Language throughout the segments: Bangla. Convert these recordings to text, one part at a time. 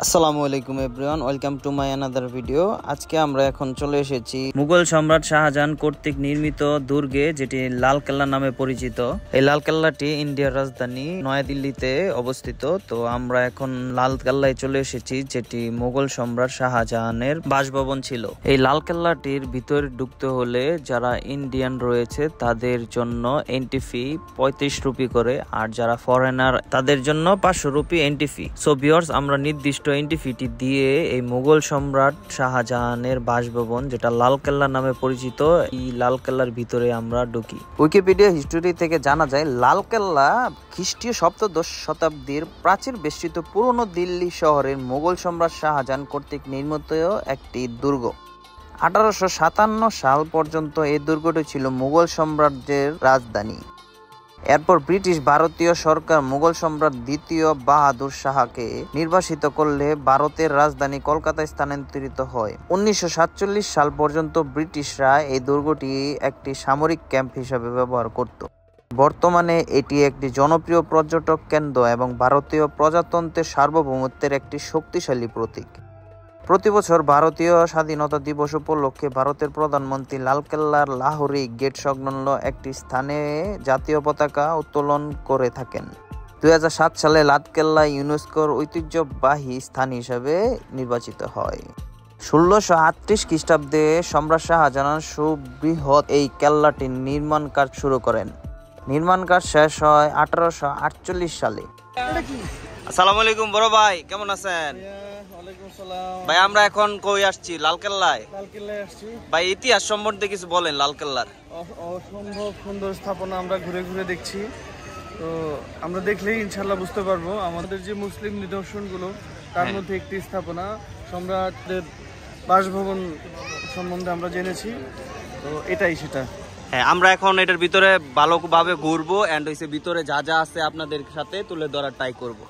আসসালামু আলাইকুম everyone, welcome to my another video. আজকে আমরা এখন চলে এসেছি মুঘল সম্রাট শাহজাহান কর্তৃক নির্মিত দুর্গে, যেটি লাল কেল্লা নামে পরিচিত। এই লাল কেল্লাটি ইন্ডিয়ার রাজধানী নয়াদিল্লিতে অবস্থিত। তো আমরা এখন লাল কেল্লায় চলে এসেছি, যেটি মুঘল সম্রাট শাহজাহানের বাসভবন ছিল। এই লাল কেল্লাটির ভিতরে ঢুকতে হলে যারা ইন্ডিয়ান রয়েছে তাদের জন্য এন্ট্রি ফি 35 রুপি করে, আর যারা ফরেনার তাদের জন্য 500 rupee entry fee. So viewers, আমরা নির্দিষ্ট এন্ট্রি ফিটি দিয়ে এই মুঘল সম্রাট শাহজাহানের বাসভবন, যেটা লাল কেল্লা নামে পরিচিত, এই লাল কেল্লার ভিতরে আমরা ঢুকি। উইকিপিডিয়া হিস্টোরি থেকে জানা যায়, লাল কেল্লা খ্রিস্টীয় সপ্তদশ শতাব্দীর প্রাচীর বেষ্টিত পুরনো দিল্লি শহরের মুঘল সম্রাট শাহজাহান কর্তৃক নির্মিত একটি দুর্গ। 1857 সাল পর্যন্ত এই দুর্গটি ছিল মুঘল সম্রাটদের রাজধানী। এরপর ব্রিটিশ ভারতীয় সরকার মুঘল সম্রাট দ্বিতীয় বাহাদুর শাহকে নির্বাসিত করলে ভারতের রাজধানী কলকাতায় স্থানান্তরিত হয়। 1947 সাল পর্যন্ত ব্রিটিশরা এই দুর্গটি একটি সামরিক ক্যাম্প হিসেবে ব্যবহার করত। বর্তমানে এটি একটি জনপ্রিয় পর্যটক কেন্দ্র এবং ভারতীয় প্রজাতন্ত্রের সার্বভৌমত্বের একটি শক্তিশালী প্রতীক। প্রতি বছর ভারতীয় স্বাধীনতা দিবস উপলক্ষে ভারতের প্রধানমন্ত্রী লালকেল্লার লাহোরি গেট সংলগ্ন একটি স্থানে জাতীয় পতাকা উত্তোলন করে থাকেন। 2007 সালে লালকেল্লা ইউনেস্কোর ঐতিহ্যবাহী স্থান হিসেবে নির্বাচিত হয়। 1638 খ্রিস্টাব্দে সম্রাট শাহজাহান সুবৃহৎ এই কেল্লাটির নির্মাণ কাজ শুরু করেন। নির্মাণ কাজ শেষ হয় 1848 সালে। আসসালামু আলাইকুম বড় ভাই, কেমন আছেন? ভাই আমরা এখন কই আসছি? লালকেল্লায় আসছি। ভাই ইতিহাস সম্বন্ধে কিছু বলেন লালকেল্লার। অসম্ভব সুন্দর স্থাপনা, আমরা ঘুরে ঘুরে দেখছি। তো আমরা দেখলেই ইনশাল্লাহ বুঝতে পারবো আমাদের যে মুসলিম নিদর্শনগুলো তার মধ্যে একটি স্থাপনা, সম্রাটের বাসভবন সম্বন্ধে আমরা জেনেছি। তো এটাই সেটা। হ্যাঁ, আমরা এখন এটার ভিতরে ভালোভাবে ঘুরবো এন্ড ভিতরে যা যা আছে আপনাদের সাথে তুলে ধরার ট্রাই করবো।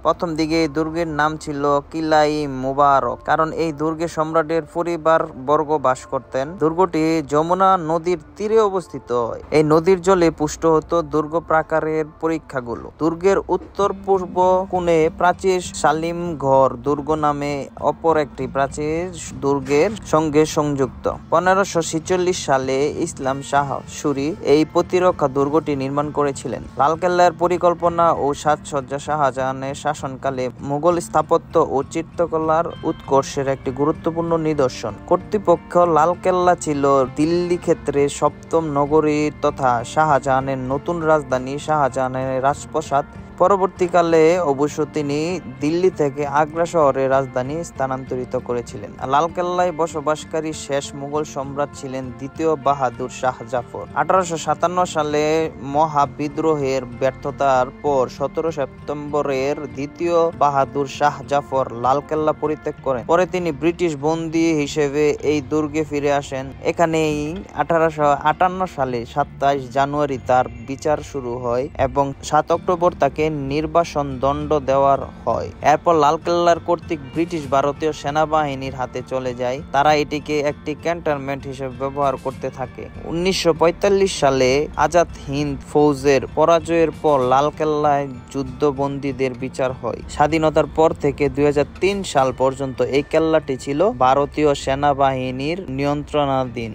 প্রথম দিকে এই দুর্গের নাম ছিল কিলাই মুবারক, কারণ এই দুর্গে সম্রাটের পরিবার বর্গ বাস করতেন। দুর্গটি যমুনা নদীর তীরে অবস্থিত। এই নদীর জলে পুষ্ট হতো দুর্গ প্রাকারের পরীক্ষাগুলো। দুর্গের উত্তর পূর্ব কোণে প্রাচীর সালিম ঘর দুর্গ নামে অপর একটি প্রাচীর দুর্গের সঙ্গে সংযুক্ত। 1546 সালে ইসলাম শাহ সুরি এই প্রতিরক্ষা দুর্গটি নির্মাণ করেছিলেন। লালকেল্লার পরিকল্পনা ও সাজসজ্জা শাহজাহানের শাসনকালে মুঘল স্থাপত্য ও চিত্রকলার উৎকর্ষের একটি গুরুত্বপূর্ণ নিদর্শন। কর্তৃপক্ষ লালকেল্লা ছিল দিল্লি ক্ষেত্রে সপ্তম নগরী তথা শাহজাহানের নতুন রাজধানী, শাহজাহানের রাজপ্রাসাদ। পরবর্তীকালে অবশ্য তিনি দিল্লি থেকে আগ্রা শহরের রাজধানী স্থানান্তরিত করেছিলেন। লালকেল্লায় বসবাসকারী শেষ মুঘল সম্রাট ছিলেন দ্বিতীয় বাহাদুর শাহ জাফর। 1857 সালে মহাবিদ্রোহের ব্যর্থতার পর 17 সেপ্টেম্বরের দ্বিতীয় বাহাদুর শাহ জাফর লালকেল্লা পরিত্যাগ করেন। পরে তিনি ব্রিটিশ বন্দী হিসেবে এই দুর্গে ফিরে আসেন। এখানেই 1858 সালে 27 জানুয়ারি তার বিচার শুরু হয় এবং 7 অক্টোবর তাকে নির্বাসন দণ্ড দেওয়ার হয়। এরপর লালকেল্লার কর্তৃক ব্রিটিশ ভারতীয় সেনাবাহিনীর হাতে চলে যায়। তারা এটিকে একটি ক্যান্টনমেন্ট হিসেবে ব্যবহার করতে থাকে। 1945 সালে আজাদ হিন্দ ফৌজের পরাজয়ের পর লালকেল্লায় যুদ্ধবন্দীদের বিচার হয়। স্বাধীনতার পর থেকে 2003 সাল পর্যন্ত এই কেল্লাটি ছিল ভারতীয় সেনাবাহিনীর নিয়ন্ত্রণাধীন।